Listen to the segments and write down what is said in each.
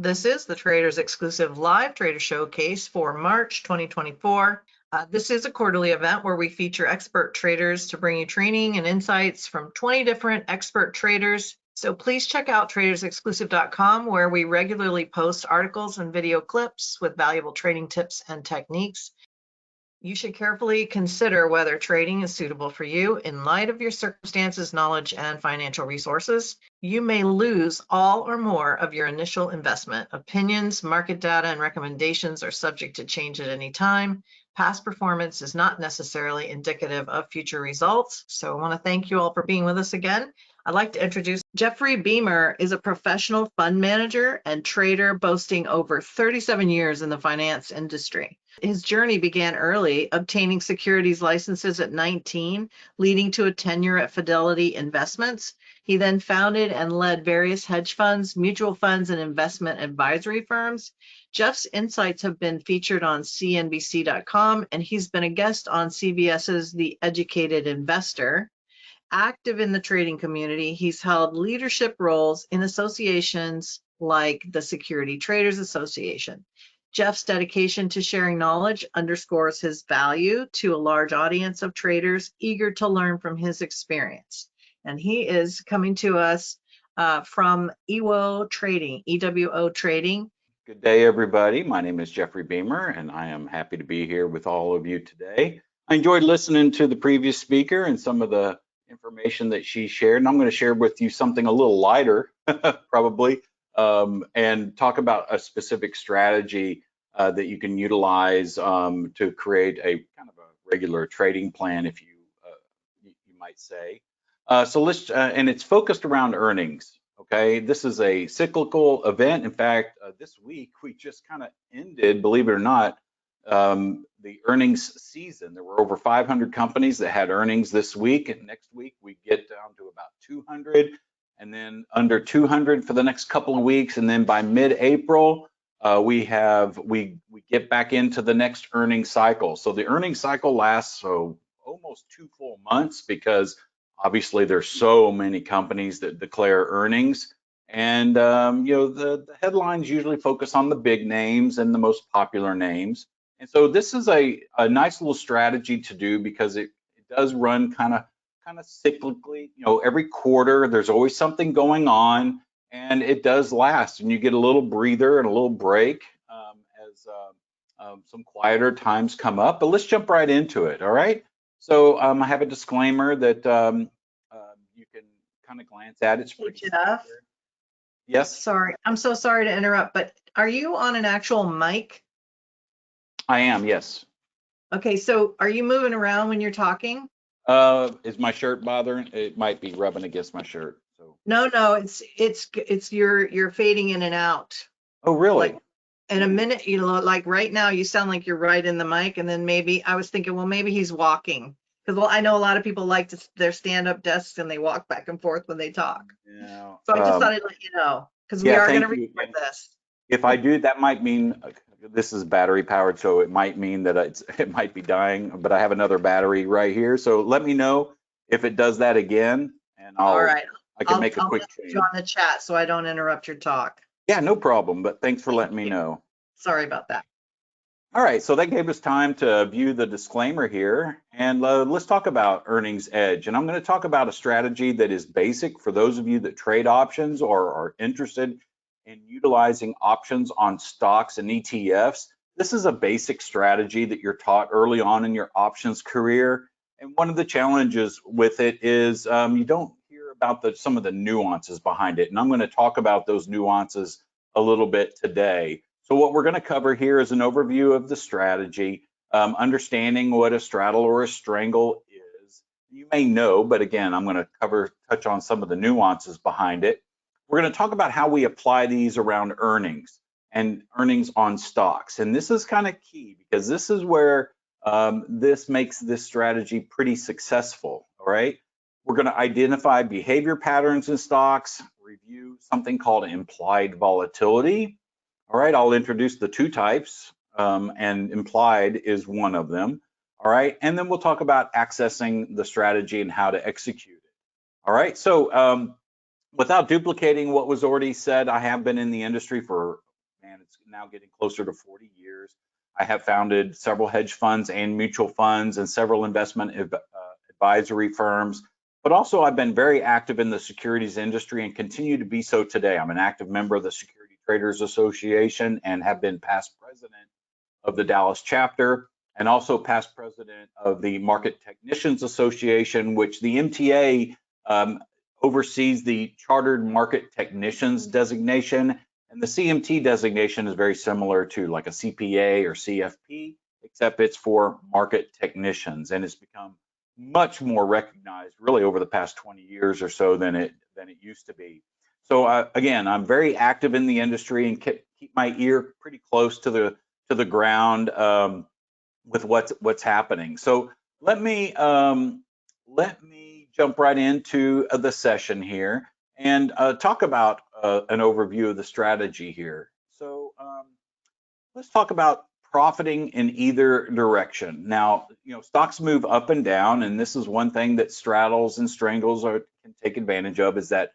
This is the Traders Exclusive Live Trader Showcase for March 2024. This is a quarterly event where we feature expert traders to bring you training and insights from 20 different expert traders. So please check out tradersexclusive.com, where we regularly post articles and video clips with valuable trading tips and techniques. You should carefully consider whether trading is suitable for you in light of your circumstances, knowledge, and financial resources. You may lose all or more of your initial investment. Opinions, market data, and recommendations are subject to change at any time. Past performance is not necessarily indicative of future results. So I want to thank you all for being with us again. I'd like to introduce Jeffrey Beamer is a professional fund manager and trader boasting over 37 years in the finance industry. His journey began early, obtaining securities licenses at 19, leading to a tenure at Fidelity Investments. He then founded and led various hedge funds, mutual funds, and investment advisory firms. Jeff's insights have been featured on CNBC.com, and he's been a guest on CBS's The Educated Investor. Active in the trading community, he's held leadership roles in associations like the Security Traders Association. Jeff's dedication to sharing knowledge underscores his value to a large audience of traders eager to learn from his experience. And he is coming to us from EWO Trading, EWO Trading. Good day, everybody. My name is Jeffrey Beamer, and I am happy to be here with all of you today. I enjoyed listening to the previous speaker and some of the information that she shared, and I'm going to share with you something a little lighter, probably, and talk about a specific strategy that you can utilize to create a kind of a regular trading plan, if you might say. So let's, and it's focused around earnings. Okay, this is a cyclical event. In fact, this week we just kind of ended, believe it or not, the earnings season. There were over 500 companies that had earnings this week, and next week we get down to about 200, and then under 200 for the next couple of weeks, and then by mid-April we get back into the next earnings cycle. So the earnings cycle lasts almost 2 full months, because obviously there's so many companies that declare earnings, and the headlines usually focus on the big names and the most popular names. And so this is a nice little strategy to do, because it does run kind of cyclically. Every quarter there's always something going on, and it does last, and you get a little breather and a little break as some quieter times come up. But let's jump right into it. All right. So I have a disclaimer that you can kind of glance at. It's pretty Jeff. Yes. Sorry, I'm so sorry to interrupt, but are you on an actual mic? I am, yes. Okay, so are you moving around when you're talking? Is my shirt bothering? It might be rubbing against my shirt. So. No, it's you're fading in and out. Oh, really? Like in a minute, like right now, you sound like you're right in the mic, and then maybe I was thinking, well, maybe he's walking, because I know a lot of people like their stand-up desks and they walk back and forth when they talk. Yeah. So I just thought I'd let you know, because we are going to record this. If I do, that might mean this is battery powered, so it might mean that it might be dying, but I have another battery right here. So let me know if it does that again, and I can make a quick change. I'll on the chat so I don't interrupt your talk. Yeah, no problem, but thanks for letting me know. Sorry about that. All right, so that gave us time to view the disclaimer here, and let's talk about earnings edge. And I'm going to talk about a strategy that is basic for those of you that trade options or are interested in utilizing options on stocks and ETFs. This is a basic strategy that you're taught early on in your options career. And one of the challenges with it is you don't hear about some of the nuances behind it. And I'm going to talk about those nuances a little bit today. So what we're going to cover here is an overview of the strategy, understanding what a straddle or a strangle is. You may know, but again, I'm going to touch on some of the nuances behind it. We're going to talk about how we apply these around earnings and earnings on stocks. And this is kind of key, because this is where this makes this strategy pretty successful. All right. We're going to identify behavior patterns in stocks, review something called implied volatility. All right. I'll introduce the two types, and implied is one of them. All right. And then we'll talk about accessing the strategy and how to execute it. All right. So without duplicating what was already said, I have been in the industry for It's now getting closer to 40 years. I have founded several hedge funds and mutual funds and several investment advisory firms, but also I've been very active in the securities industry and continue to be so today. I'm an active member of the Security Traders Association and have been past president of the Dallas chapter, and also past president of the Market Technicians Association, which the MTA oversees the Chartered Market Technicians designation. And the CMT designation is very similar to like a CPA or CFP, except it's for market technicians, and it's become much more recognized really over the past 20 years or so than it used to be. So again, I'm very active in the industry and keep my ear pretty close to the ground with what's happening. So let me jump right into the session here and talk about an overview of the strategy here. So let's talk about profiting in either direction. Now, stocks move up and down, and this is one thing that straddles and strangles can take advantage of, is that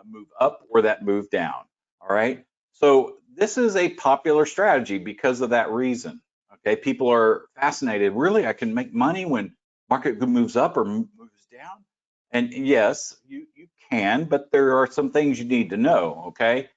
move up or that move down. All right. So this is a popular strategy because of that reason. Okay, people are fascinated. Really, I can make money when market moves up or moves down? And yes, you can, but there are some things you need to know. Okay,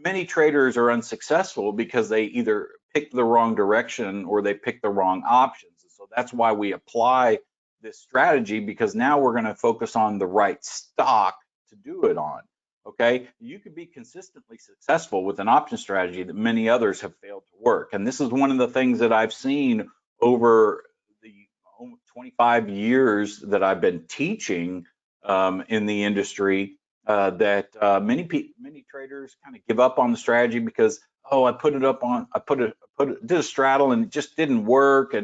many traders are unsuccessful because they either pick the wrong direction or they pick the wrong options. So that's why we apply this strategy, because now we're going to focus on the right stock to do it on. Okay, you could be consistently successful with an option strategy that many others have failed to work. And this is one of the things that I've seen over the 25 years that I've been teaching in the industry, that many traders kind of give up on the strategy because, oh, I did a straddle and it just didn't work.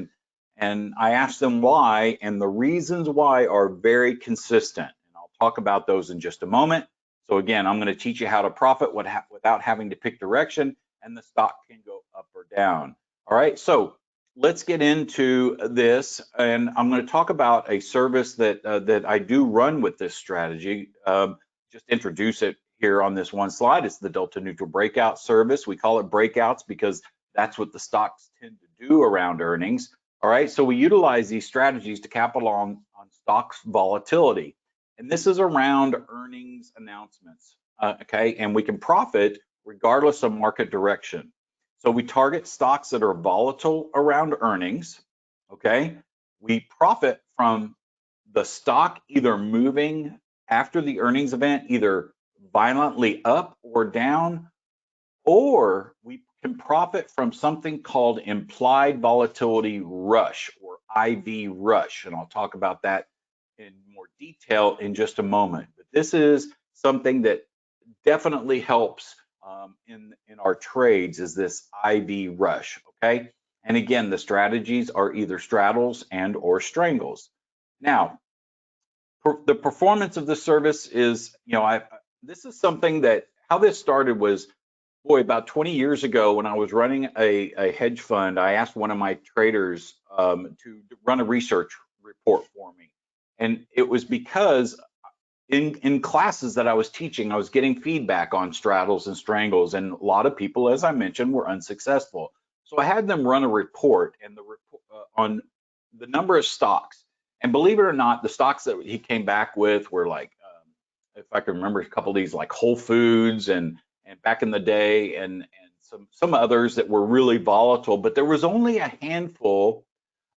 And I asked them why, and the reasons why are very consistent. And I'll talk about those in just a moment. So again, I'm going to teach you how to profit without having to pick direction, and the stock can go up or down. All right, so let's get into this, and I'm going to talk about a service that I do run with this strategy. Just introduce it here on this one slide. It's the Delta Neutral Breakout service. We call it breakouts because that's what the stocks tend to do around earnings. All right, so we utilize these strategies to capitalize on stocks volatility. And this is around earnings announcements, okay? And we can profit regardless of market direction. So we target stocks that are volatile around earnings, okay? We profit from the stock either moving after the earnings event, either violently up or down, or we can profit from something called implied volatility rush, or IV rush. And I'll talk about that in more detail in just a moment. But this is something that definitely helps in our trades, is this IV rush, okay? And again, the strategies are either straddles and or strangles. Now, the performance of the service is, this is something that, how this started was, boy, about 20 years ago when I was running a hedge fund, I asked one of my traders to run a research report for me. And it was because in classes that I was teaching, I was getting feedback on straddles and strangles, and a lot of people, as I mentioned, were unsuccessful. So I had them run a report, and the report on the number of stocks. And believe it or not, the stocks that he came back with were like, if I can remember, a couple of these like Whole Foods and back in the day, and some others that were really volatile. But there was only a handful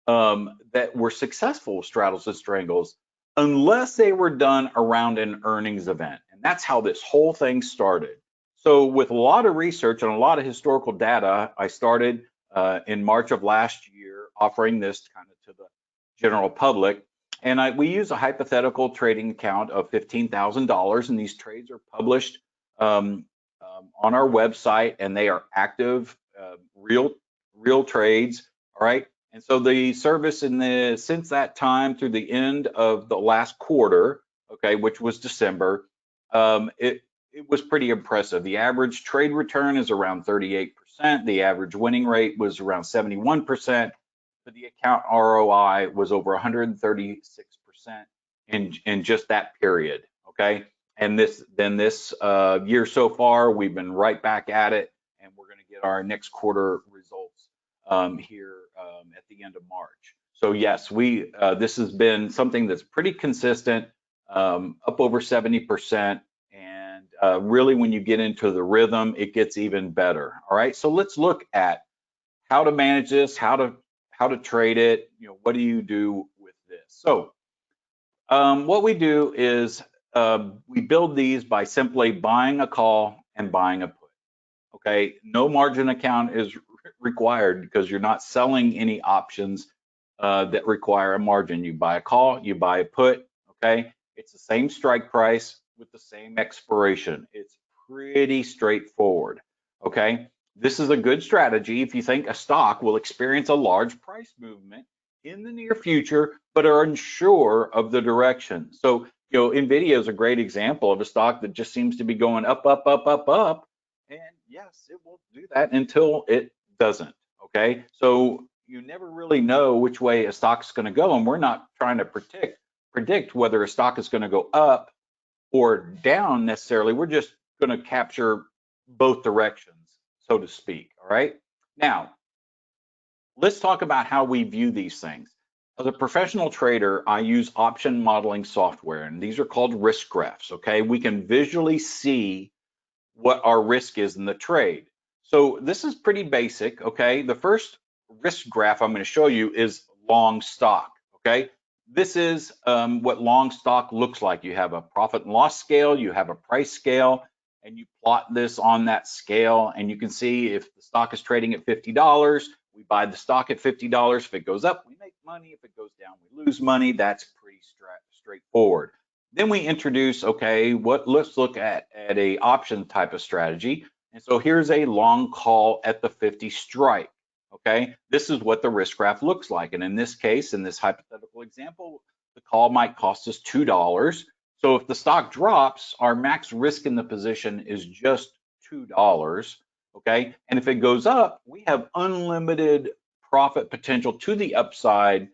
that were successful with straddles and strangles, unless they were done around an earnings event. And that's how this whole thing started. So with a lot of research and a lot of historical data, I started in March of last year offering this kind of to the general public. And we use a hypothetical trading account of $15,000, and these trades are published on our website, and they are active, real trades. All right. And so the service since that time through the end of the last quarter, okay, which was December, it was pretty impressive. The average trade return is around 38%. The average winning rate was around 71%. But the account ROI was over 136% in just that period. Okay. And this year so far, we've been right back at it, and at our next quarter results here at the end of March. So yes, this has been something that's pretty consistent, up over 70%. And really, when you get into the rhythm, it gets even better. All right, so let's look at how to manage this, how to trade it. What do you do with this? So what we do is we build these by simply buying a call and buying a put. Okay, no margin account is required because you're not selling any options that require a margin. You buy a call, you buy a put. Okay, it's the same strike price with the same expiration. It's pretty straightforward. Okay, this is a good strategy if you think a stock will experience a large price movement in the near future, but are unsure of the direction. So, NVIDIA is a great example of a stock that just seems to be going up, up, up, up, up. And yes, it will do that until it doesn't. Okay, so you never really know which way a stock's going to go, and we're not trying to predict whether a stock is going to go up or down necessarily. We're just going to capture both directions, so to speak. All right. Now, let's talk about how we view these things. As a professional trader, I use option modeling software, and these are called risk graphs. Okay, we can visually see what our risk is in the trade. So this is pretty basic. Okay, the first risk graph I'm going to show you is long stock. Okay, this is what long stock looks like. You have a profit and loss scale, you have a price scale, and you plot this on that scale, and you can see if the stock is trading at $50, we buy the stock at $50. If it goes up, we make money. If it goes down, we lose money. That's pretty straightforward. Then we introduce, okay, let's look at a option type of strategy. And so here's a long call at the 50 strike. Okay, this is what the risk graph looks like. And in this case, in this hypothetical example, the call might cost us $2. So if the stock drops, our max risk in the position is just $2. Okay, and if it goes up, we have unlimited profit potential to the upside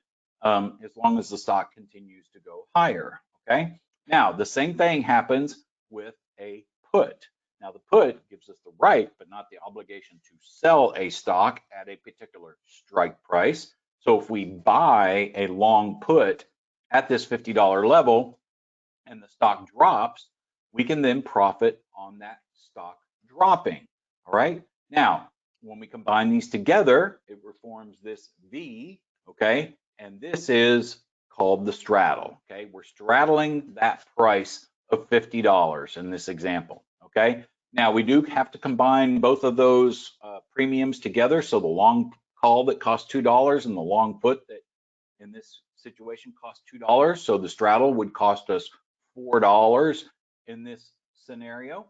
as long as the stock continues to go higher. Okay, now the same thing happens with a put. Now the put gives us the right, but not the obligation to sell a stock at a particular strike price. So if we buy a long put at this $50 level and the stock drops, we can then profit on that stock dropping. All right. Now, when we combine these together, it forms this V. Okay. And this is called the straddle. Okay. We're straddling that price of $50 in this example. Okay. Now we do have to combine both of those premiums together. So the long call that costs $2 and the long put that in this situation costs $2. So the straddle would cost us $4 in this scenario.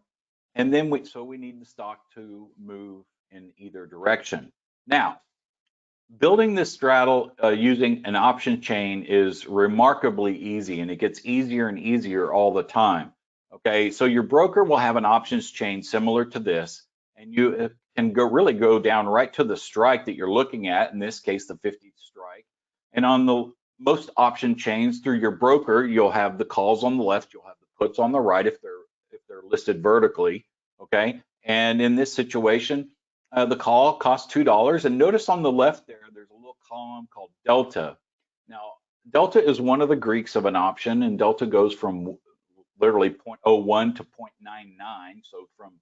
And then we need the stock to move in either direction. Now, building this straddle using an option chain is remarkably easy, and it gets easier and easier all the time. Okay, so your broker will have an options chain similar to this, and you can really go down right to the strike that you're looking at, in this case, the 50th strike. And on the most option chains through your broker, you'll have the calls on the left, you'll have the puts on the right if they're listed vertically. Okay, and in this situation, the call costs $2. And notice on the left there's a little column called delta. Now, delta is one of the Greeks of an option, and delta goes from literally 0.01 to 0.99, so from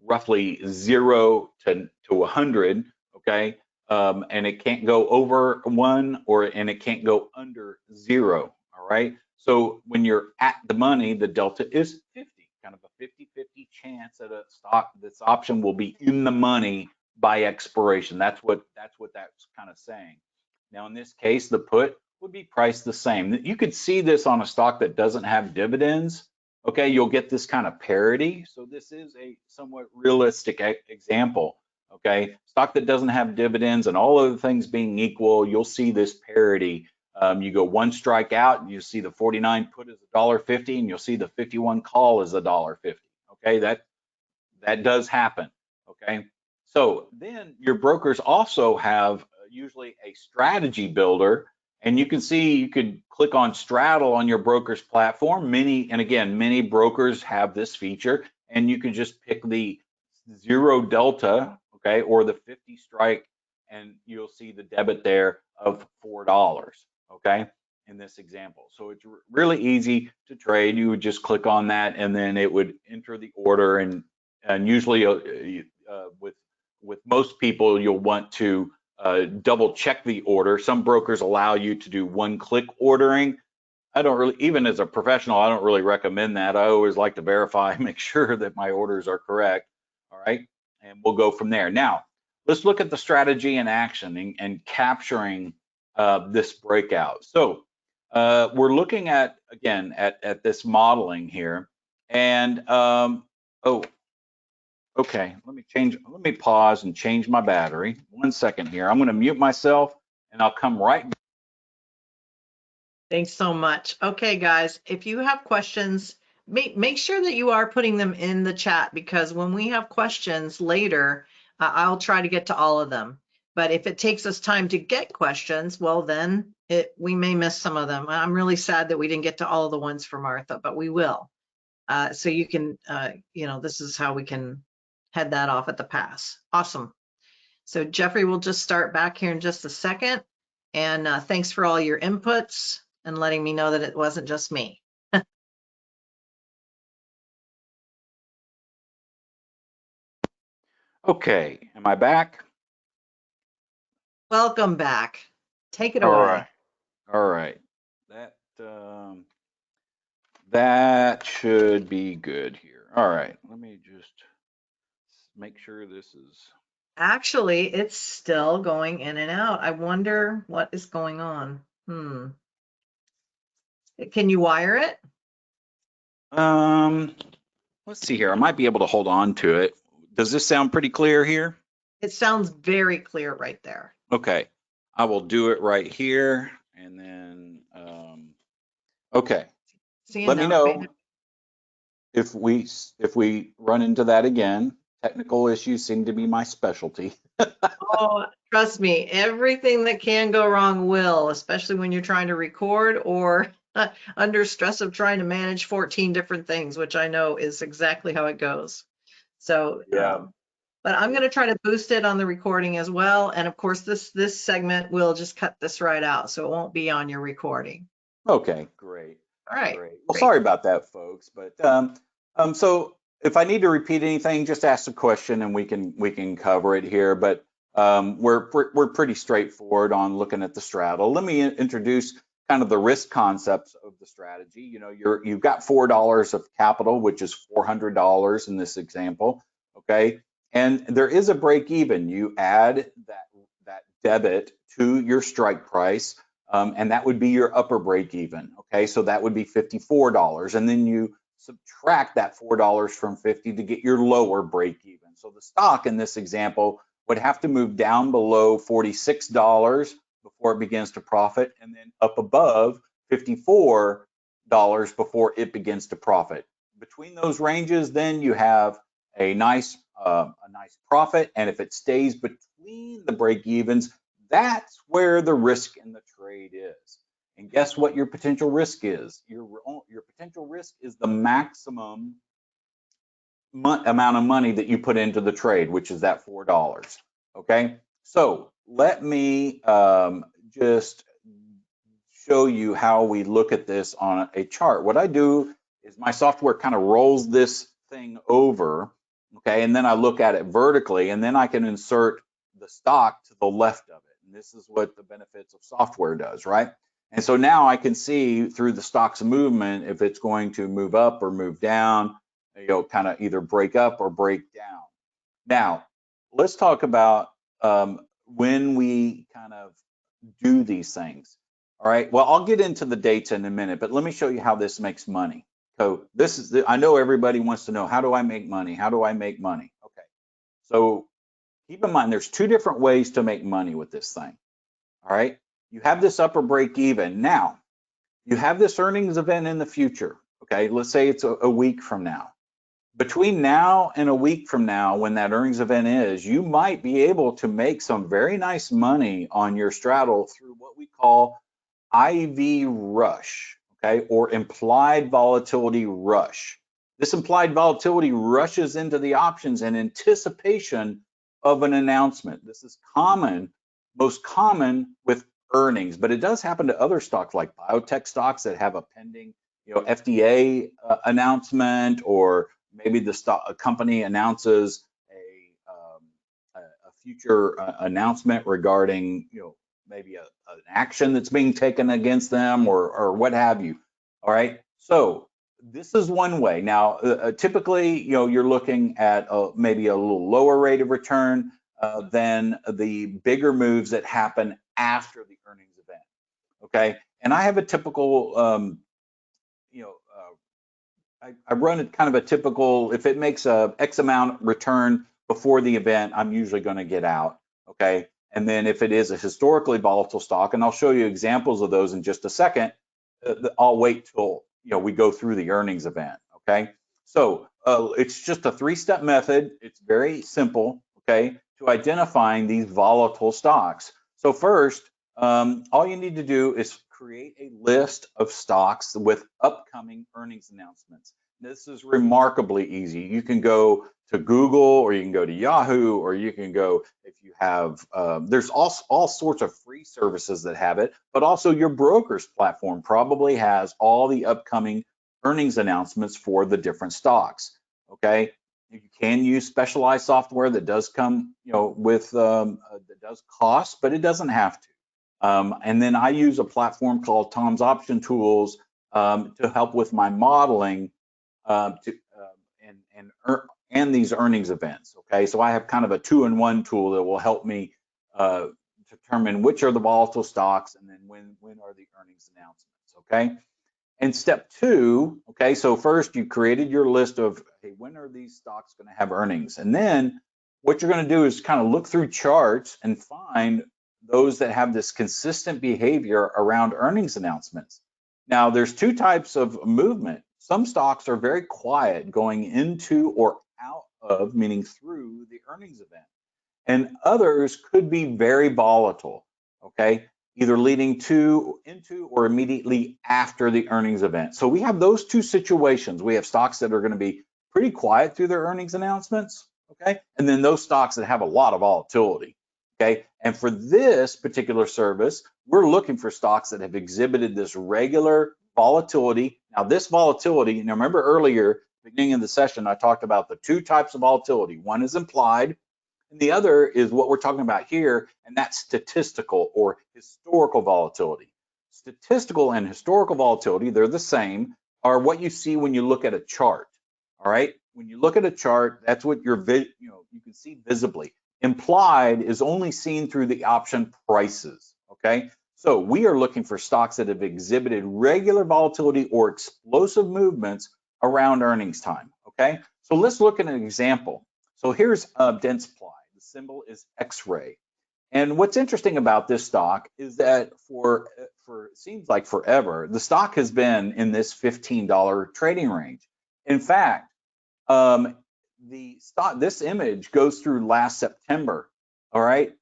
roughly 0 to 100. Okay, and it can't go over 1 and it can't go under 0. All right, so when you're at the money, the delta is 50. Kind of a 50-50 chance that a stock, this option will be in the money by expiration. That's what that's kind of saying. Now in this case, the put would be priced the same. You could see this on a stock that doesn't have dividends. Okay, you'll get this kind of parity. So this is a somewhat realistic example. Okay, stock that doesn't have dividends and all other things being equal, you'll see this parity. You go one strike out and you see the 49 put is $1.50, and you'll see the 51 call is $1.50. Okay, that does happen. Okay, so then your brokers also have usually a strategy builder, and you can see you could click on straddle on your broker's platform. Many brokers have this feature, and you can just pick the 0 delta. okay, or the 50 strike, and you'll see the debit there of $4, okay, in this example. So it's really easy to trade. You would just click on that, and then it would enter the order, and usually with most people, you'll want to double check the order. Some brokers allow you to do one-click ordering. I don't really, even as a professional, I don't really recommend that. I always like to verify, make sure that my orders are correct. All right, and we'll go from there. Now, let's look at the strategy in action and capturing this breakout. So we're looking at, again, at this modeling here. And, oh, okay, let me pause and change my battery. 1 second here. I'm gonna mute myself and I'll come right back. Thanks so much. Okay, guys, if you have questions, make sure that you are putting them in the chat, because when we have questions later, I'll try to get to all of them. But if it takes us time to get questions, well, then we may miss some of them. I'm really sad that we didn't get to all of the ones for Martha, but we will. So you can, this is how we can head that off at the pass. Awesome. So Jeffrey, we'll just start back here in just a second. And thanks for all your inputs and letting me know that it wasn't just me. Okay, am I back? Welcome back. Take it All away. right. All right. That should be good here. All right. Let me just make sure this is. Actually, it's still going in and out. I wonder what is going on. Can you wire it? Let's see here. I might be able to hold on to it. Does this sound pretty clear here? It sounds very clear right there. Okay. I will do it right here, and then okay. Let me know if we run into that again. Technical issues seem to be my specialty. Oh, trust me, everything that can go wrong will, especially when you're trying to record or under stress of trying to manage 14 different things, which I know is exactly how it goes. So, Yeah. but I'm going to try to boost it on the recording as well. And of course, this segment will just cut this right out, so it won't be on your recording. Okay, great. All right. Great. Well, sorry about that, folks. But so if I need to repeat anything, just ask the question and we can cover it here. But we're pretty straightforward on looking at the straddle. Let me introduce kind of the risk concepts of the strategy. You know, you've got $4 of capital, which is $400 in this example. Okay, and there is a break even. You add that debit to your strike price. And that would be your upper break even. Okay, so that would be $54, and then you subtract that $4 from 50 to get your lower break even. So the stock in this example would have to move down below $46 before it begins to profit, and then up above $54 before it begins to profit. Between those ranges, then you have a nice profit, and if it stays between the break evens, that's where the risk in the trade is. And guess what your potential risk is? Your potential risk is the maximum amount of money that you put into the trade, which is that $4. Okay, so let me just show you how we look at this on a chart. What I do is my software kind of rolls this thing over, okay, and then I look at it vertically, and then I can insert the stock to the left of it. And this is what the benefits of software does, right? And so now I can see through the stock's movement if it's going to move up or move down, you know, kind of either break up or break down. Now, let's talk about when we kind of do these things. All right, well, I'll get into the dates in a minute, but let me show you how this makes money. So this is, I know everybody wants to know, how do I make money? How do I make money? Okay, so keep in mind, there's two different ways to make money with this thing. All right, you have this upper break even. Now, you have this earnings event in the future. Okay, let's say it's a week from now. Between now and a week from now, when that earnings event is, you might be able to make some very nice money on your straddle through what we call IV rush, okay, or implied volatility rush. This implied volatility rushes into the options in anticipation of an announcement. This is common, most common with earnings, but it does happen to other stocks like biotech stocks that have a pending, FDA announcement, or maybe a company announces a future announcement regarding, maybe an action that's being taken against them, or what have you. All right. So this is one way. Now, typically, you're looking at maybe a little lower rate of return than the bigger moves that happen after the earnings event. Okay. And I have a typical, I run it kind of a typical, if it makes a X amount return before the event, I'm usually going to get out. Okay. And then if it is a historically volatile stock, and I'll show you examples of those in just a second, I'll wait till we go through the earnings event. Okay. So it's just a 3-step method. It's very simple. Okay. To identifying these volatile stocks. So first, all you need to do is create a list of stocks with upcoming earnings announcements. This is remarkably easy. You can go to Google, or you can go to Yahoo, or you can go, if you have, there's all sorts of free services that have it, but also your broker's platform probably has all the upcoming earnings announcements for the different stocks. Okay. You can use specialized software that does come, with that does cost, but it doesn't have to. And then I use a platform called Tom's Option Tools to help with my modeling and these earnings events. Okay, so I have kind of a 2-in-1 tool that will help me determine which are the volatile stocks, and then when are the earnings announcements. Okay, and step 2. Okay, so first you created your list of, hey, when are these stocks going to have earnings, and then what you're going to do is kind of look through charts and find those that have this consistent behavior around earnings announcements. Now, there's 2 types of movement. Some stocks are very quiet going into or out of, meaning through the earnings event. And others could be very volatile, okay? Either leading to, into, or immediately after the earnings event. So we have those 2 situations. We have stocks that are going to be pretty quiet through their earnings announcements, okay? And then those stocks that have a lot of volatility. Okay, and for this particular service, we're looking for stocks that have exhibited this regular volatility. Now, this volatility, remember earlier, beginning of the session, I talked about the 2 types of volatility. One is implied, and the other is what we're talking about here, and that's statistical or historical volatility. Statistical and historical volatility, they're the same, are what you see when you look at a chart. All right, when you look at a chart, that's what you can see visibly. Implied is only seen through the option prices, okay? So we are looking for stocks that have exhibited regular volatility or explosive movements around earnings time, okay? So let's look at an example. So here's Demystify. The symbol is X-ray. And what's interesting about this stock is that for it seems like forever, the stock has been in this $15 trading range. In fact, this image goes through last September. All right.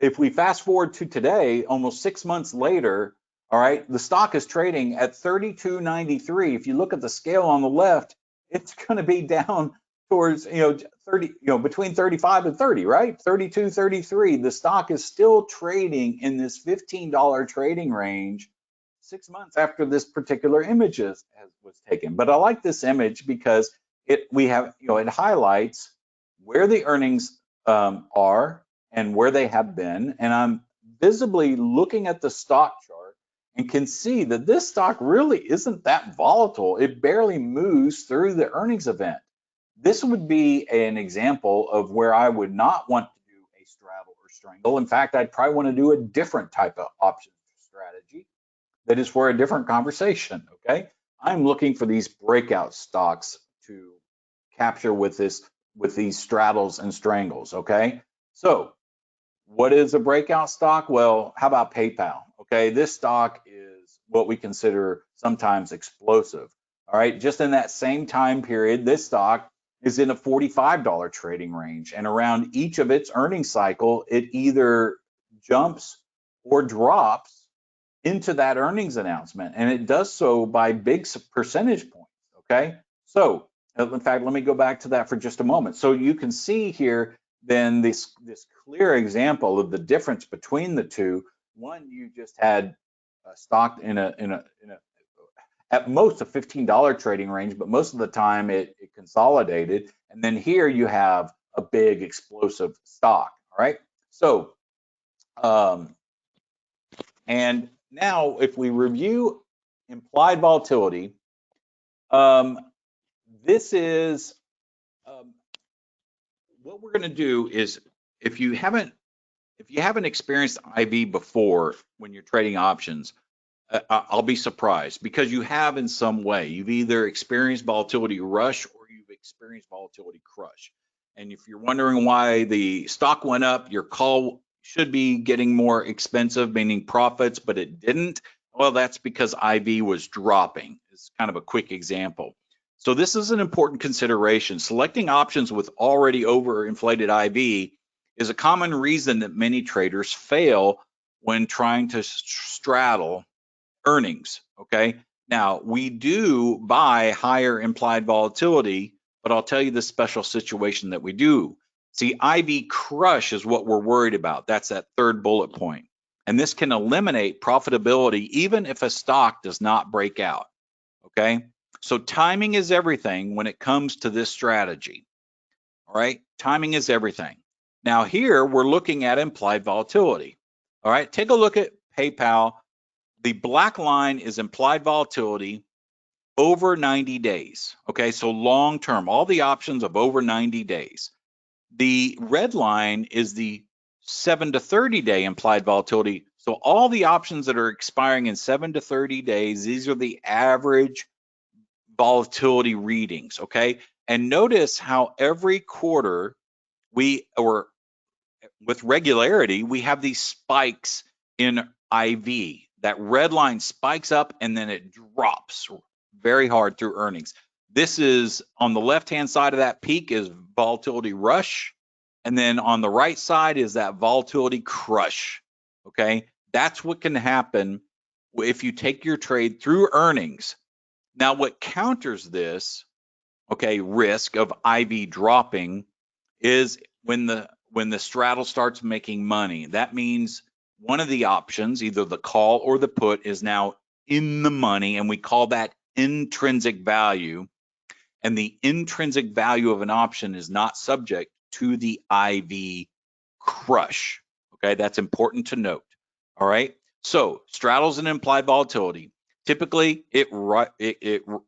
If we fast forward to today, almost 6 months later, all right, the stock is trading at 32.93. If you look at the scale on the left, it's going to be down towards 30, between 35 and 30, right? 32, 33. The stock is still trading in this $15 trading range 6 months after this particular image was taken. But I like this image because it highlights where the earnings are and where they have been, and I'm visibly looking at the stock chart and can see that this stock really isn't that volatile. It barely moves through the earnings event. This would be an example of where I would not want to do a straddle or strangle. In fact, I'd probably want to do a different type of option strategy that is for a different conversation. Okay, I'm looking for these breakout stocks to capture with these straddles and strangles. Okay, so what is a breakout stock? Well, how about PayPal? Okay, this stock is what we consider sometimes explosive. All right, just in that same time period, this stock is in a $45 trading range, and around each of its earnings cycle, it either jumps or drops into that earnings announcement, and it does so by big percentage points. Okay, so in fact, let me go back to that for just a moment. So you can see here then this clear example of the difference between the two. One, you just had stock in a at most a $15 trading range, but most of the time it consolidated. And then here you have a big explosive stock. All right. So, and now if we review implied volatility, this is what we're going to do is if you haven't experienced IV before when you're trading options, I'll be surprised because you have in some way. You've either experienced volatility rush or you've experienced volatility crush. And if you're wondering why the stock went up, your call should be getting more expensive, meaning profits, but it didn't. Well, that's because IV was dropping. It's kind of a quick example. So this is an important consideration. Selecting options with already overinflated IV is a common reason that many traders fail when trying to straddle earnings. Okay. Now we do buy higher implied volatility, but I'll tell you the special situation that we do. See, IV crush is what we're worried about. That's that third bullet point. And this can eliminate profitability even if a stock does not break out. Okay. So timing is everything when it comes to this strategy. All right. Timing is everything. Now here we're looking at implied volatility. All right. Take a look at PayPal. The black line is implied volatility over 90 days. Okay, so long term, all the options of over 90 days. The red line is the 7 to 30 day implied volatility. So all the options that are expiring in 7 to 30 days, these are the average volatility readings. Okay, and notice how every quarter with regularity, we have these spikes in IV. That red line spikes up and then it drops very hard through earnings. This is on the left-hand side of that peak is volatility rush. And then on the right side is that volatility crush. Okay. That's what can happen if you take your trade through earnings. Now, what counters this, okay, risk of IV dropping is when the straddle starts making money. That means one of the options, either the call or the put, is now in the money, and we call that intrinsic value. And the intrinsic value of an option is not subject to the IV crush. Okay, that's important to note. All right. So straddles and implied volatility. Typically, it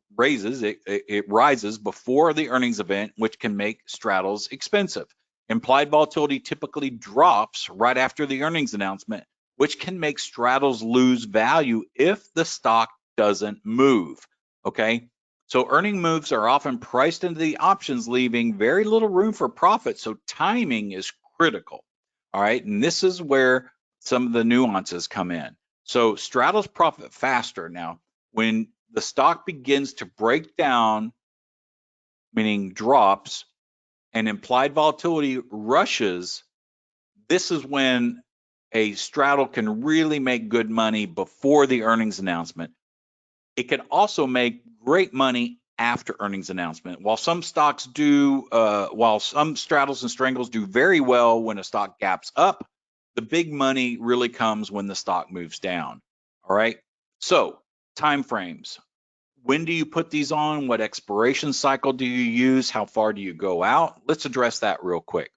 rises before the earnings event, which can make straddles expensive. Implied volatility typically drops right after the earnings announcement, which can make straddles lose value if the stock doesn't move. Okay, so earning moves are often priced into the options, leaving very little room for profit. So timing is critical. All right, and this is where some of the nuances come in. So straddles profit faster. Now, when the stock begins to break down, meaning drops, and implied volatility rushes, this is when a straddle can really make good money before the earnings announcement. It can also make great money after earnings announcement. While some stocks do, while some straddles and strangles do very well when a stock gaps up, the big money really comes when the stock moves down. All right. So time frames. When do you put these on? What expiration cycle do you use? How far do you go out? Let's address that real quick.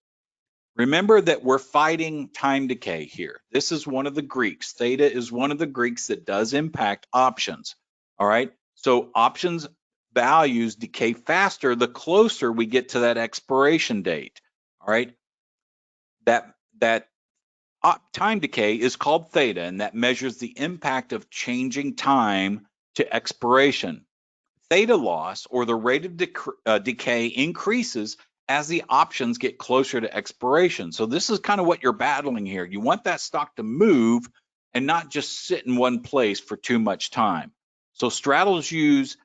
Remember that we're fighting time decay here. This is one of the Greeks. Theta is one of the Greeks that does impact options. All right. So options values decay faster the closer we get to that expiration date. All right. That time decay is called theta, and that measures the impact of changing time to expiration. Theta loss, or the rate of decay, increases as the options get closer to expiration. So this is kind of what you're battling here. You want that stock to move and not just sit in one place for too much time. So straddles use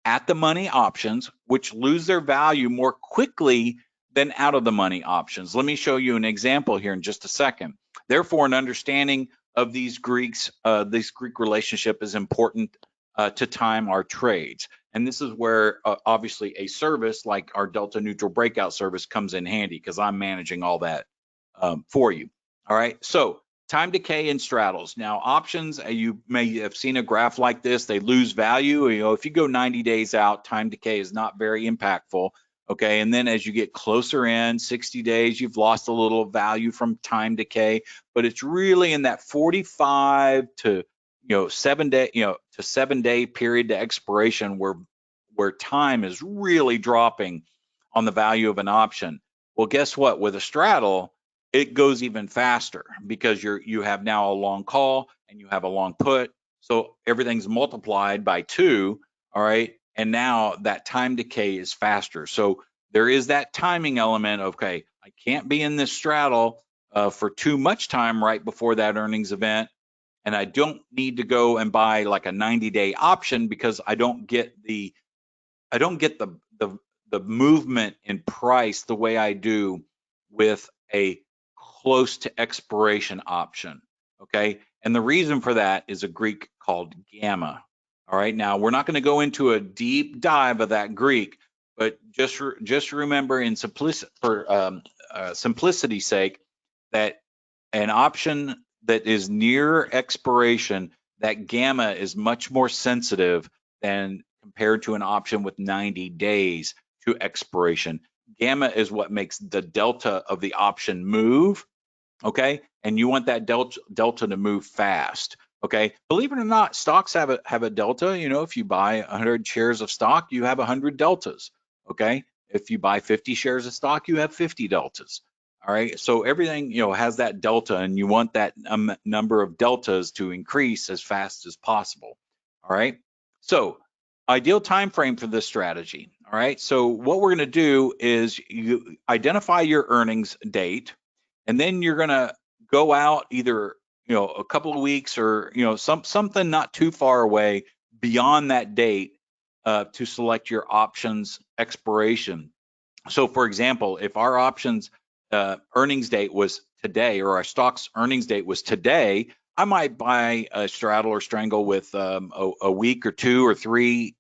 at the money options, which lose their value more quickly than out of the money options. Let me show you an example here in just a second. Therefore, an understanding of these Greeks, this Greek relationship is important to time our trades. And this is where obviously a service like our delta neutral breakout service comes in handy, because I'm managing all that for you. All right, so time decay and straddles. Now options, you may have seen a graph like this, they lose value. You know, if you go 90 days out, time decay is not very impactful. Okay, and then as you get closer in 60 days, you've lost a little value from time decay, but it's really in that 45 to 7 day period to expiration where time is really dropping on the value of an option. Well, guess what? With a straddle, it goes even faster, because you have now a long call and you have a long put, so everything's multiplied by 2. All right, and now that time decay is faster. So there is that timing element of, okay, I can't be in this straddle for too much time right before that earnings event, and I don't need to go and buy like a 90-day option, because I don't get the movement in price the way I do with a close to expiration option. Okay, and the reason for that is a Greek called gamma. All right, now we're not going to go into a deep dive of that Greek, but just remember, in simplicity's sake, that an option that is near expiration, that gamma is much more sensitive than compared to an option with 90 days to expiration. Gamma is what makes the delta of the option move, okay? And you want that delta to move fast, okay? Believe it or not, stocks have a delta. You know, if you buy 100 shares of stock, you have 100 deltas, okay? If you buy 50 shares of stock, you have 50 deltas. All right, so everything has that delta, and you want that number of deltas to increase as fast as possible. All right, so ideal time frame for this strategy. All right, so what we're going to do is you identify your earnings date, and then you're going to go out either a couple of weeks or something not too far away beyond that date to select your options expiration. So for example, if our options earnings date was today, or our stock's earnings date was today, I might buy a straddle or strangle with a week or 2 or 3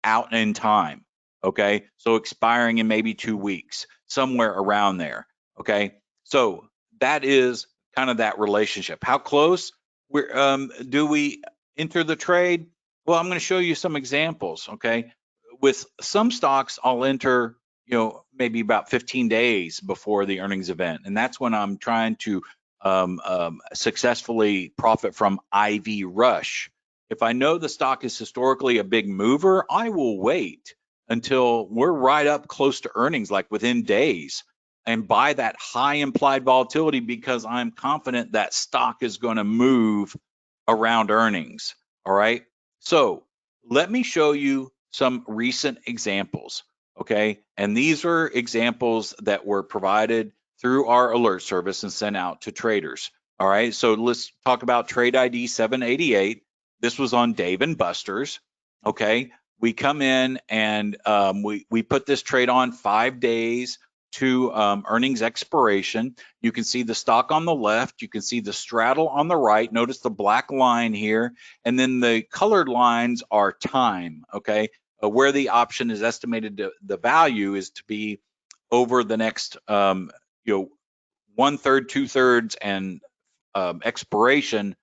out in time. Okay, so expiring in maybe 2 weeks, somewhere around there. Okay, so that is kind of that relationship. How close do we enter the trade? Well, I'm going to show you some examples. Okay, with some stocks, I'll enter maybe about 15 days before the earnings event, and that's when I'm trying to successfully profit from IV rush. If I know the stock is historically a big mover, I will wait until we're right up close to earnings, like within days, and buy that high implied volatility, because I'm confident that stock is going to move around earnings. All right, so let me show you some recent examples. Okay, and these are examples that were provided through our alert service and sent out to traders. All right, so let's talk about trade ID 788. This was on Dave and Buster's. Okay, we come in and we put this trade on 5 days to earnings expiration. You can see the stock on the left, you can see the straddle on the right. Notice the black line here, and then the colored lines are time. Okay, where the option is estimated to, the value is to be over the next 1/3, 2/3, and expiration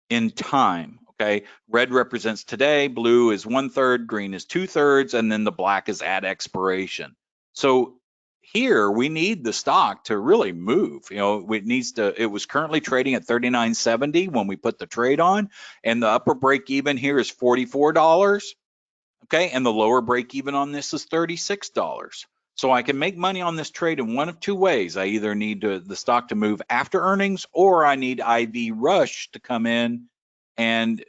in time. Okay, red represents today, blue is 1/3, green is 2/3, and then the black is at expiration. So here we need the stock to really move. It was currently trading at $39.70 when we put the trade on, and the upper break even here is $44. Okay, and the lower break even on this is $36. So I can make money on this trade in one of two ways. I either need the stock to move after earnings, or I need IV rush to come in and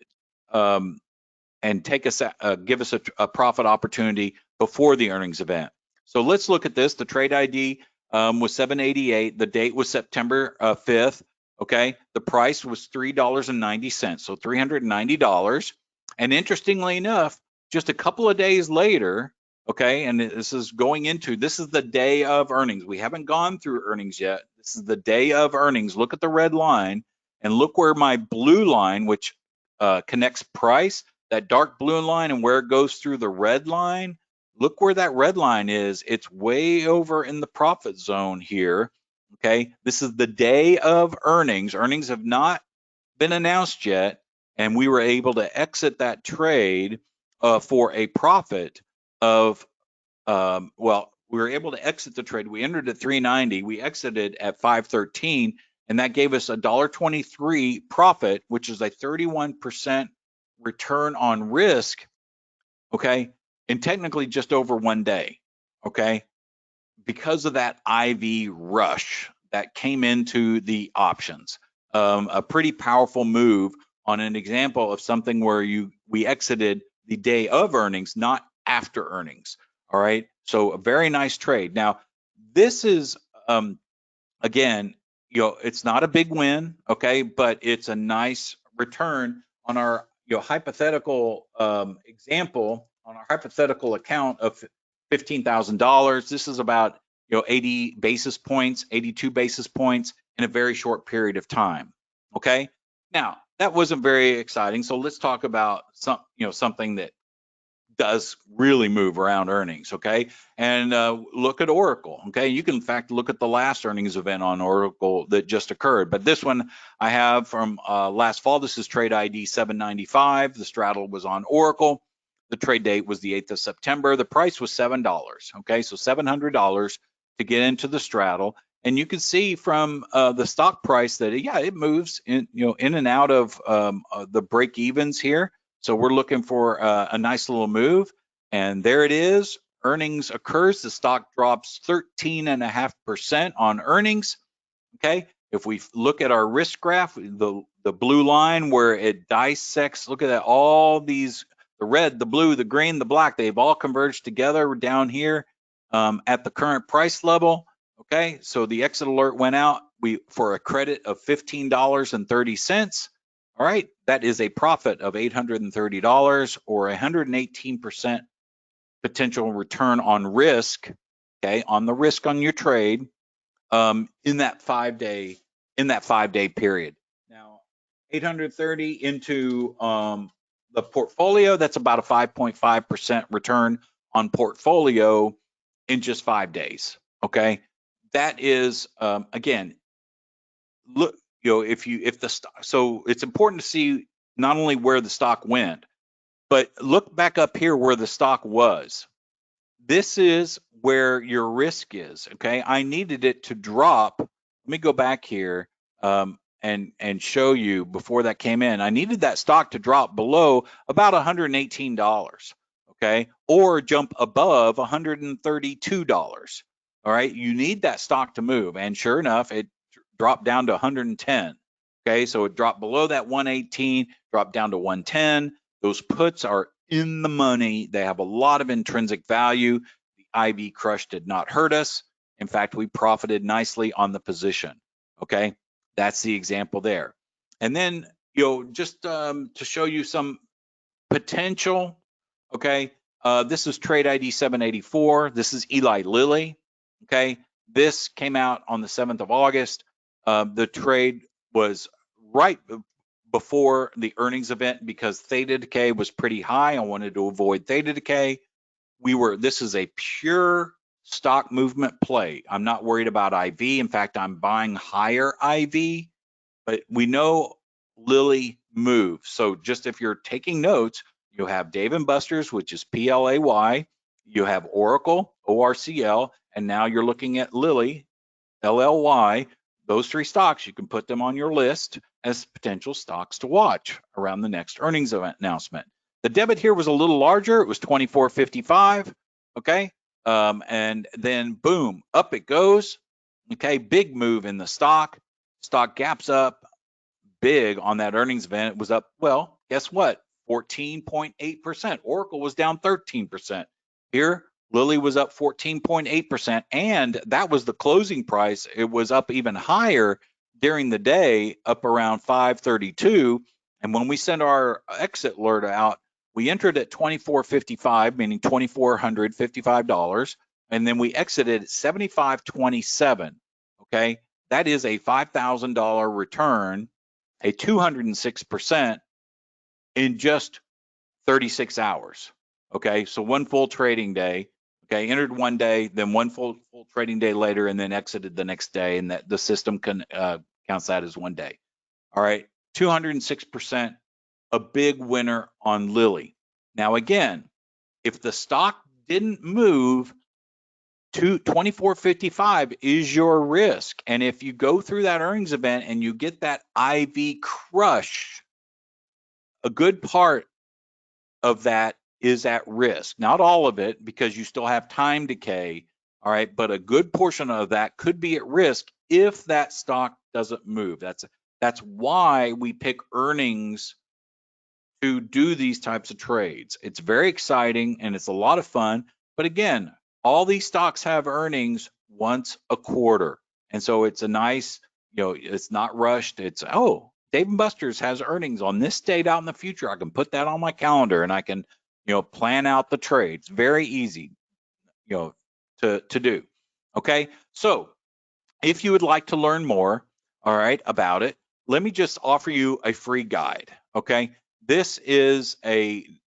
take us give us a profit opportunity before the earnings event. So let's look at this. The trade ID was 788. The date was September 5th. Okay, the price was $3.90, so $390. And interestingly enough, just a couple of days later, okay, and this is the day of earnings. We haven't gone through earnings yet. This is the day of earnings. Look at the red line and look where my blue line, which connects price that dark blue line and where it goes through the red line, look where that red line is. It's way over in the profit zone here. Okay, this is the day of earnings. Earnings have not been announced yet, and we were able to exit that trade for a profit of well, we were able to exit the trade. We entered at 390, we exited at 513, and that gave us a $1.23 profit, which is a 31% return on risk, okay, and technically just over 1 day, okay, because of that IV rush that came into the options. A pretty powerful move on an example of something where we exited the day of earnings, not after earnings. All right, so a very nice trade. Now, this is again, it's not a big win, okay, but it's a nice return on our hypothetical example, on our hypothetical account of $15,000. This is about 80 basis points, 82 basis points in a very short period of time. Okay, now that wasn't very exciting, so let's talk about something that does really move around earnings, okay? And look at Oracle, okay? You can, in fact, look at the last earnings event on Oracle that just occurred. But this one I have from last fall. This is trade ID 795. The straddle was on Oracle. The trade date was the 8th of September. The price was $7, okay? So $700 to get into the straddle. And you can see from the stock price that, yeah, it moves in and out of the break evens here. So we're looking for a nice little move, and there it is. Earnings occurs. The stock drops 13.5% on earnings. Okay. If we look at our risk graph, the blue line where it dissects, look at that. All these, the red, the blue, the green, the black, they've all converged together down here at the current price level. Okay. So the exit alert went out for a credit of $15.30. All right, that is a profit of $830 or 118% potential return on risk, okay, on the risk on your trade in that 5-day period. Now, 830 into the portfolio, that's about a 5.5% return on portfolio in just 5 days, okay? That is, again, look, if the stock, so it's important to see not only where the stock went, but look back up here where the stock was. This is where your risk is. Okay, I needed it to drop. Let me go back here and show you before that came in. I needed that stock to drop below about $118. Okay, or jump above $132. All right, you need that stock to move, and sure enough, it dropped down to 110. Okay, so it dropped below that 118, dropped down to 110. Those puts are in the money. They have a lot of intrinsic value. The IV crush did not hurt us. In fact, we profited nicely on the position. Okay, that's the example there. And then, just to show you some potential, okay, this is trade ID 784. This is Eli Lilly. Okay, this came out on the 7th of August. The trade was right before the earnings event because theta decay was pretty high. I wanted to avoid theta decay. This is a pure stock movement play. I'm not worried about IV. In fact, I'm buying higher IV, but we know Lilly moves. So just if you're taking notes, you have Dave & Buster's, which is PLAY. You have Oracle, ORCL, and now you're looking at Lilly, LLY. Those 3 stocks, you can put them on your list as potential stocks to watch around the next earnings event announcement. The debit here was a little larger. It was $24.55. Okay. And then boom, up it goes. Okay. Big move in the stock. Stock gaps up big on that earnings event. It was up, well, guess what? 14.8%. Oracle was down 13%. Here, Lilly was up 14.8%, and that was the closing price. It was up even higher during the day, up around 532. And when we sent our exit alert out, we entered at $24.55, meaning $2,455, and then we exited at $75.27. Okay, that is a $5,000 return, a 206% in just 36 hours. Okay, so one full trading day. Okay, entered one day, then one full trading day later, and then exited the next day, and that the system can counts that as one day. All right, 206%, a big winner on Lilly. Now again, if the stock didn't move to 24.55 is your risk, and if you go through that earnings event and you get that IV crush, a good part of that is at risk. Not all of it, because you still have time decay, all right, but a good portion of that could be at risk if that stock doesn't move. That's why we pick earnings to do these types of trades. It's very exciting and it's a lot of fun, but again, all these stocks have earnings once a quarter. And so it's a nice, it's not rushed. It's, oh, Dave & Buster's has earnings on this date out in the future. I can put that on my calendar and I can, plan out the trades. Very easy, to do. Okay. So if you would like to learn more, all right, about it, let me just offer you a free guide. Okay. This is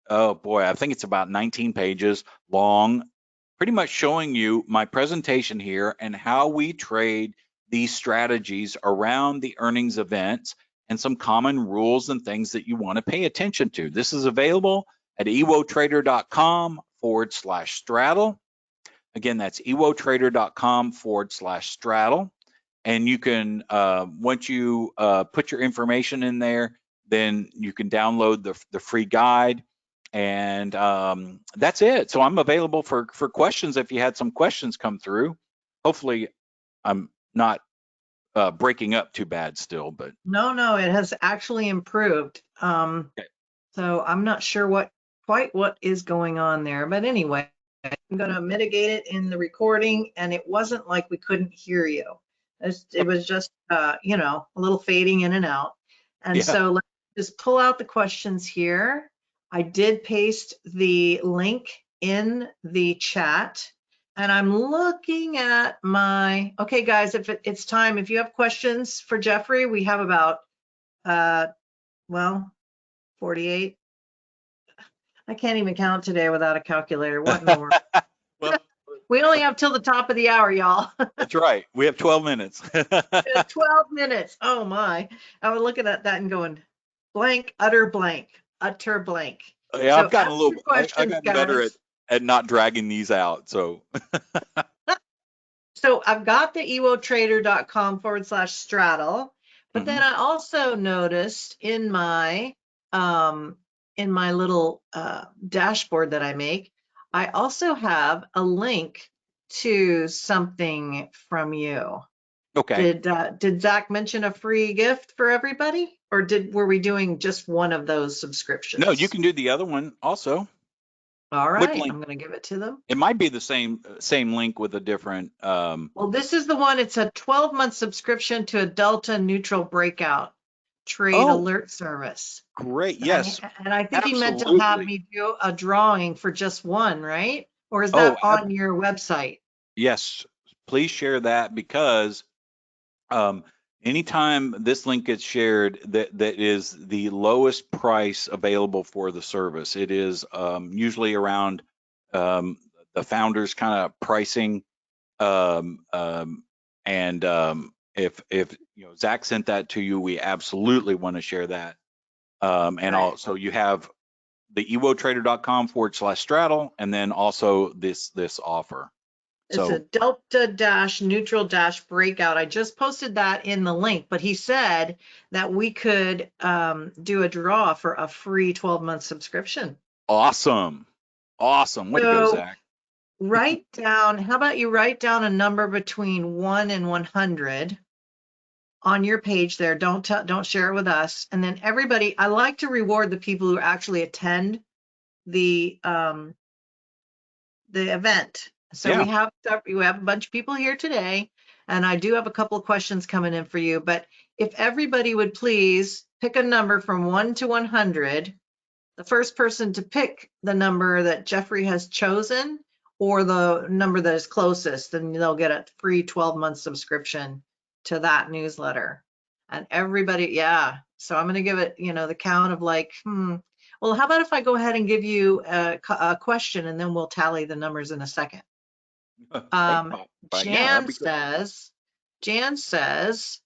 oh boy, I think it's about 19 pages long, pretty much showing you my presentation here and how we trade these strategies around the earnings events and some common rules and things that you want to pay attention to. This is available at ewotrader.com/straddle. Again, that's ewotrader.com/straddle. And you can, once you put your information in there, then you can download the free guide. And that's it. So I'm available for questions if you had some questions come through. Hopefully I'm not breaking up too bad still, but. No, it has actually improved. Okay. So I'm not sure quite what is going on there, but anyway, I'm going to mitigate it in the recording, and it wasn't like we couldn't hear you. It was just, a little fading in and out. And Yeah. so let's just pull out the questions here. I did paste the link in the chat, and I'm looking at okay, guys, if it's time, if you have questions for Jeffrey, we have about, 48. I can't even count today without a calculator. What in the world? Well, We only have till the top of the hour, y'all. that's right. We have 12 minutes. 12 minutes. Oh my. I was looking at that and going, blank, utter blank, utter blank. Yeah, So I've gotten ask your I've questions, gotten better guys. at not dragging these out. So. So I've got the ewotrader.com/straddle, but then I also noticed in my little dashboard that I make, I also have a link to something from you. Okay. Did Zach mention a free gift for everybody, or were we doing just one of those subscriptions? No, you can do the other one also. All What right, link? I'm going to give it to them. It might be the same link with a different. Well, this is the one. It's a 12-month subscription to a Delta neutral breakout trade Oh, alert service. great. And, Yes, and I think he meant to have absolutely. me do a drawing for just one, right? Or is Oh, that on your website? yes. Please share that, because anytime this link gets shared, that is the lowest price available for the service. It is usually around the founder's kind of pricing. And if Zach sent that to you, we absolutely want to share that. And Right. also you have the ewotrader.com/straddle, and then also this offer. It's a Delta-neutral breakout. I just posted that in the link, but he said that we could do a draw for a free 12-month subscription. Awesome. Way to go, Zach. How about you write down a number between 1 and 100 on your page there. Don't share it with us. And then everybody, I like to reward the people who actually attend the event. So Yeah. we have a bunch of people here today, and I do have a couple of questions coming in for you. But if everybody would please pick a number from 1 to 100, the first person to pick the number that Jeffrey has chosen, or the number that is closest, then they'll get a free 12-month subscription to that newsletter. And everybody, yeah. So I'm going to give it, the count of well, Well, how about if I go ahead and give you a question and then we'll tally the numbers in a second. Okay, fine. Yeah, that'd Jan be great. says,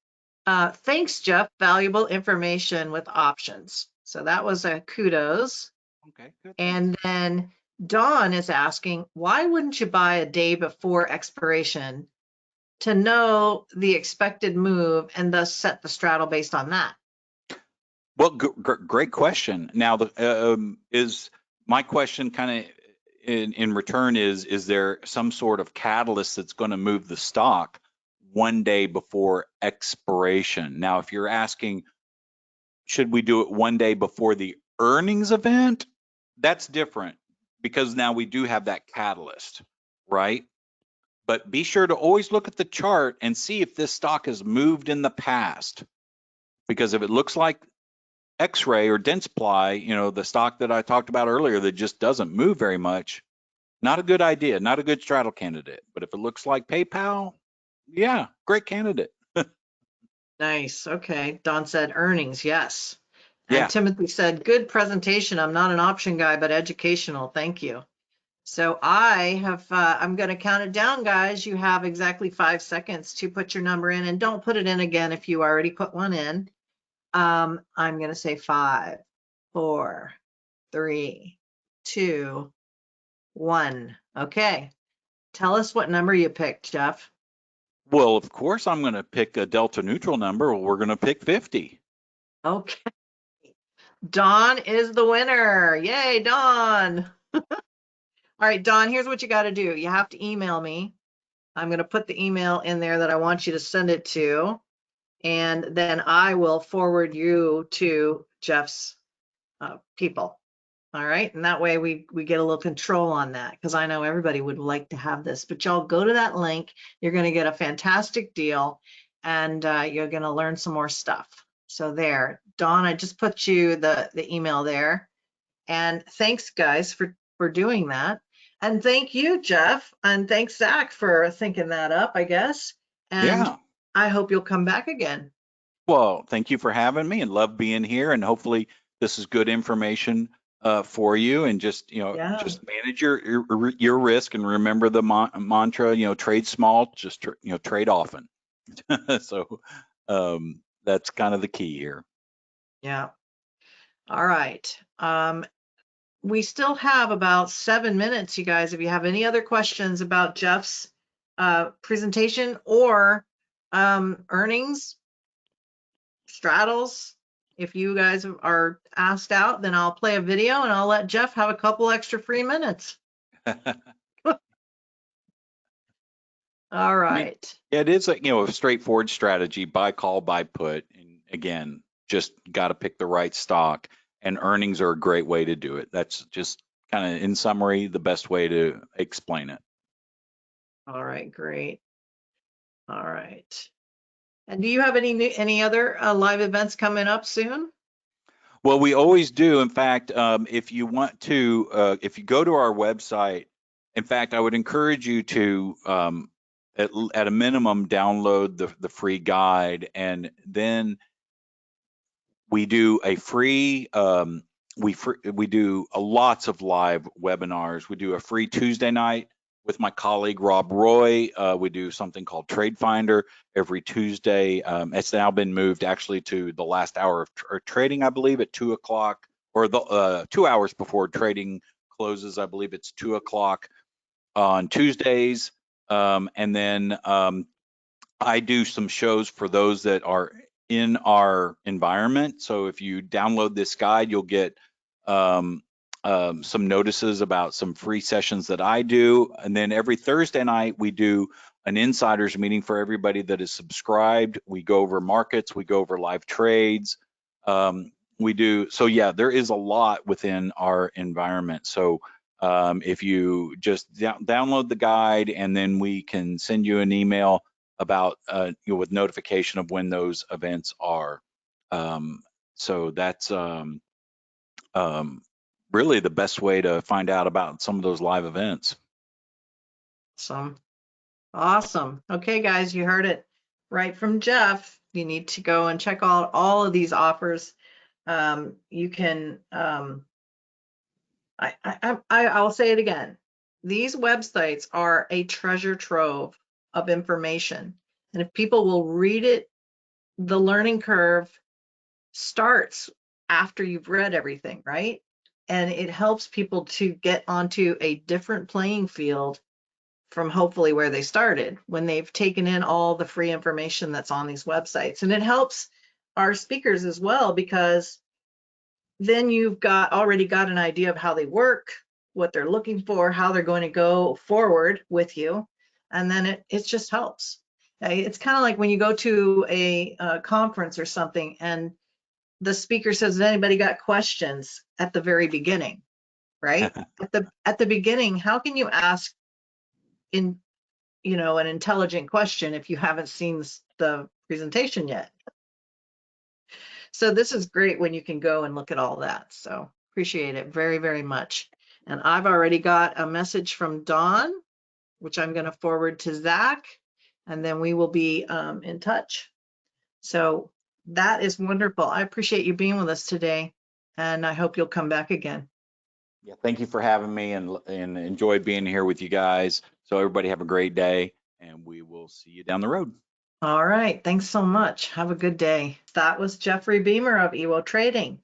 thanks, Jeff, valuable information with options. So that was a kudos. Okay, good. Thanks. And then Dawn is asking, why wouldn't you buy a day before expiration to know the expected move and thus set the straddle based on that? Well, great question. Now, is my question kind of in return is there some sort of catalyst that's going to move the stock one day before expiration? Now, if you're asking, should we do it one day before the earnings event? That's different because now we do have that catalyst, right? But be sure to always look at the chart and see if this stock has moved in the past. Because if it looks like X-ray or Demystify, you know, the stock that I talked about earlier that just doesn't move very much, not a good idea, not a good straddle candidate. But if it looks like PayPal, yeah, great candidate. Nice. Okay. Don said earnings. Yes. And Yeah, Timothy said, good presentation. I'm not an option guy, but educational. Thank you. So I'm going to count it down, guys. You have exactly 5 seconds to put your number in, and don't put it in again if you already put one in. I'm going to say 5, 4, 3, 2, 1. Okay. Tell us what number you picked, Jeff. well, of course I'm going to pick a delta neutral number. We're going to pick 50. Okay. Dawn is the winner. Yay, Dawn. All right, Dawn, here's what you got to do. You have to email me. I'm going to put the email in there that I want you to send it to, and then I will forward you to Jeff's people. All right, and that way we get a little control on that, because I know everybody would like to have this. But y'all go to that link. You're going to get a fantastic deal, and you're going to learn some more stuff. So there, Dawn, I just put you the email there. And thanks, guys, for doing that. And thank you, Jeff, and thanks, Zach, for thinking that up, I guess. And Yeah. I hope you'll come back again. Well, thank you for having me and love being here. And hopefully this is good information for you. And just, you know, Yeah. just manage your risk and remember the mantra, you know, trade small, just, you know, trade often. So that's kind of the key here. Yeah. All right. We still have about 7 minutes, you guys. If you have any other questions about Jeff's presentation or earnings, straddles, if you guys are asked out, then I'll play a video and I'll let Jeff have a couple extra free minutes. All right. Yeah, it is a, you know, a straightforward strategy, buy, call, buy, put. And again, just got to pick the right stock, and earnings are a great way to do it. That's just kind of in summary, the best way to explain it. All right, great. All right. And do you have any other live events coming up soon? Well, we always do. In fact, if you want to, if you go to our website, in fact, I would encourage you to, at a minimum, download the free guide, and then we do a free, we do lots of live webinars. We do a free Tuesday night with my colleague Rob Roy. We do something called Trade Finder every Tuesday. It's now been moved actually to the last hour of trading, I believe, at 2 o'clock, or the 2 hours before trading closes. I believe it's 2 o'clock on Tuesdays. And then I do some shows for those that are in our environment. So if you download this guide, you'll get some notices about some free sessions that I do. And then every Thursday night, we do an insiders meeting for everybody that is subscribed. We go over markets, we go over live trades. We do, so yeah, there is a lot within our environment. So if you just download the guide, and then we can send you an email about you know, with notification of when those events are. So that's really the best way to find out about some of those live events. Awesome. Okay, guys, you heard it right from Jeff. You need to go and check out all of these offers. You can I'll say it again. These websites are a treasure trove of information. And if people will read it, the learning curve starts after you've read everything, right? And it helps people to get onto a different playing field from hopefully where they started when they've taken in all the free information that's on these websites. And it helps our speakers as well, because then you've already got an idea of how they work, what they're looking for, how they're going to go forward with you. And then it just helps. It's kind of like when you go to a conference or something and the speaker says, has anybody got questions at the very beginning, right? At the beginning, how can you ask an intelligent question if you haven't seen the presentation yet? So this is great when you can go and look at all that. So appreciate it very, very much. And I've already got a message from Dawn, which I'm going to forward to Zach, and then we will be in touch. So that is wonderful. I appreciate you being with us today, and I hope you'll come back again. Yeah, thank you for having me, and enjoyed being here with you guys. So everybody have a great day, and we will see you down the road. All right. Thanks so much. Have a good day. That was Jeffrey Beamer of EWO Trading.